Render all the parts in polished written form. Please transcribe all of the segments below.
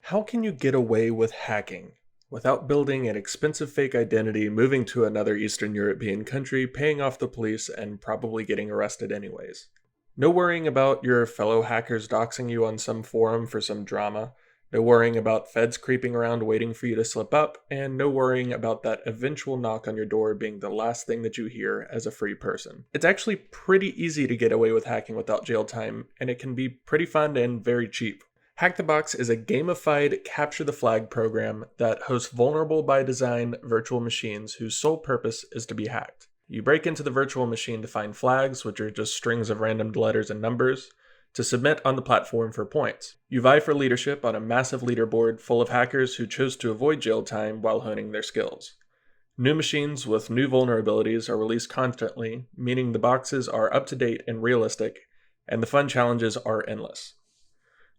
How can you get away with hacking without building an expensive fake identity, moving to another Eastern European country, paying off the police, and probably getting arrested anyways? No worrying about your fellow hackers doxing you on some forum for some drama, no worrying about feds creeping around waiting for you to slip up, and no worrying about that eventual knock on your door being the last thing that you hear as a free person. It's actually pretty easy to get away with hacking without jail time, and it can be pretty fun and very cheap. HackTheBox is a gamified capture the flag program that hosts vulnerable by design virtual machines whose sole purpose is to be hacked. You break into the virtual machine to find flags, which are just strings of random letters and numbers, to submit on the platform for points. You vie for leadership on a massive leaderboard full of hackers who chose to avoid jail time while honing their skills. New machines with new vulnerabilities are released constantly, meaning the boxes are up to date and realistic, and the fun challenges are endless.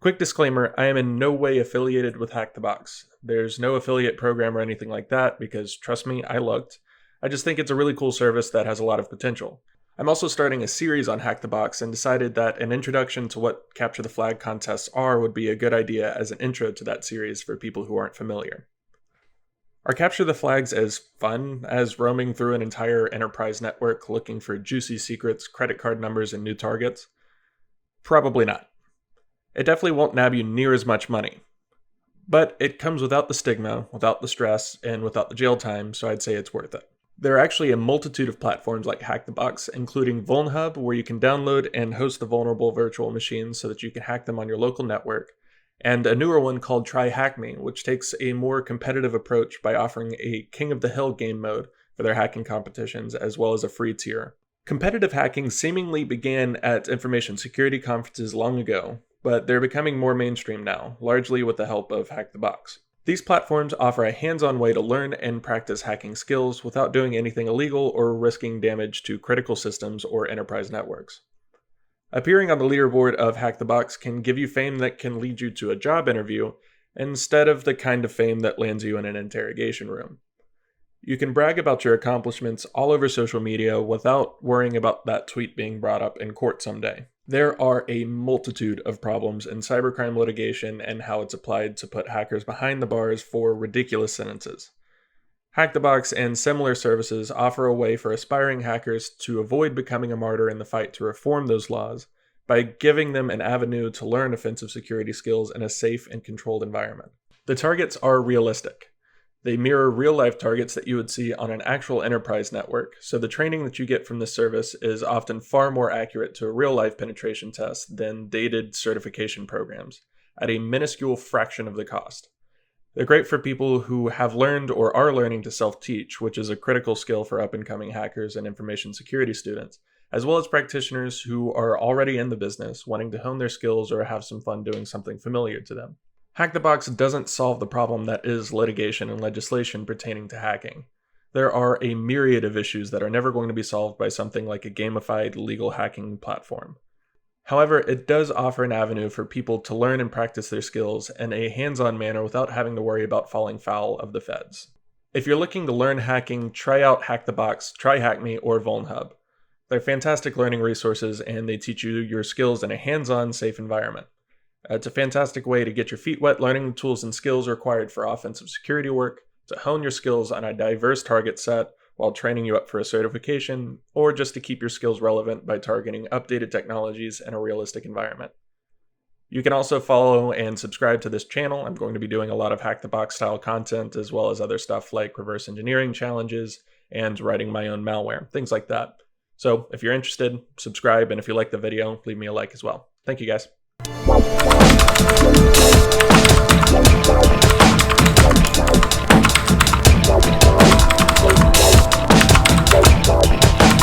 Quick disclaimer, I am in no way affiliated with HackTheBox. There's no affiliate program or anything like that because, trust me, I looked. I just think it's a really cool service that has a lot of potential. I'm also starting a series on HackTheBox and decided that an introduction to what Capture the Flag contests are would be a good idea as an intro to that series for people who aren't familiar. Are Capture the Flags as fun as roaming through an entire enterprise network looking for juicy secrets, credit card numbers, and new targets? Probably not. It definitely won't nab you near as much money. But it comes without the stigma, without the stress, and without the jail time, so I'd say it's worth it. There are actually a multitude of platforms like HackTheBox, including VulnHub, where you can download and host the vulnerable virtual machines so that you can hack them on your local network, and a newer one called TryHackMe, which takes a more competitive approach by offering a King of the Hill game mode for their hacking competitions, as well as a free tier. Competitive hacking seemingly began at information security conferences long ago, but they're becoming more mainstream now, largely with the help of HackTheBox. These platforms offer a hands-on way to learn and practice hacking skills without doing anything illegal or risking damage to critical systems or enterprise networks. Appearing on the leaderboard of HackTheBox can give you fame that can lead you to a job interview, instead of the kind of fame that lands you in an interrogation room. You can brag about your accomplishments all over social media without worrying about that tweet being brought up in court someday. There are a multitude of problems in cybercrime litigation and how it's applied to put hackers behind the bars for ridiculous sentences. HackTheBox and similar services offer a way for aspiring hackers to avoid becoming a martyr in the fight to reform those laws by giving them an avenue to learn offensive security skills in a safe and controlled environment. The targets are realistic. They mirror real-life targets that you would see on an actual enterprise network, so the training that you get from this service is often far more accurate to a real-life penetration test than dated certification programs, at a minuscule fraction of the cost. They're great for people who have learned or are learning to self-teach, which is a critical skill for up-and-coming hackers and information security students, as well as practitioners who are already in the business, wanting to hone their skills or have some fun doing something familiar to them. HackTheBox doesn't solve the problem that is litigation and legislation pertaining to hacking. There are a myriad of issues that are never going to be solved by something like a gamified legal hacking platform. However, it does offer an avenue for people to learn and practice their skills in a hands-on manner without having to worry about falling foul of the feds. If you're looking to learn hacking, try out HackTheBox, TryHackMe, or VulnHub. They're fantastic learning resources and they teach you your skills in a hands-on, safe environment. It's a fantastic way to get your feet wet learning the tools and skills required for offensive security work, to hone your skills on a diverse target set while training you up for a certification, or just to keep your skills relevant by targeting updated technologies in a realistic environment. You can also follow and subscribe to this channel. I'm going to be doing a lot of HackTheBox style content, as well as other stuff like reverse engineering challenges and writing my own malware, things like that. So if you're interested, subscribe, and if you like the video, leave me a like as well. Thank you guys.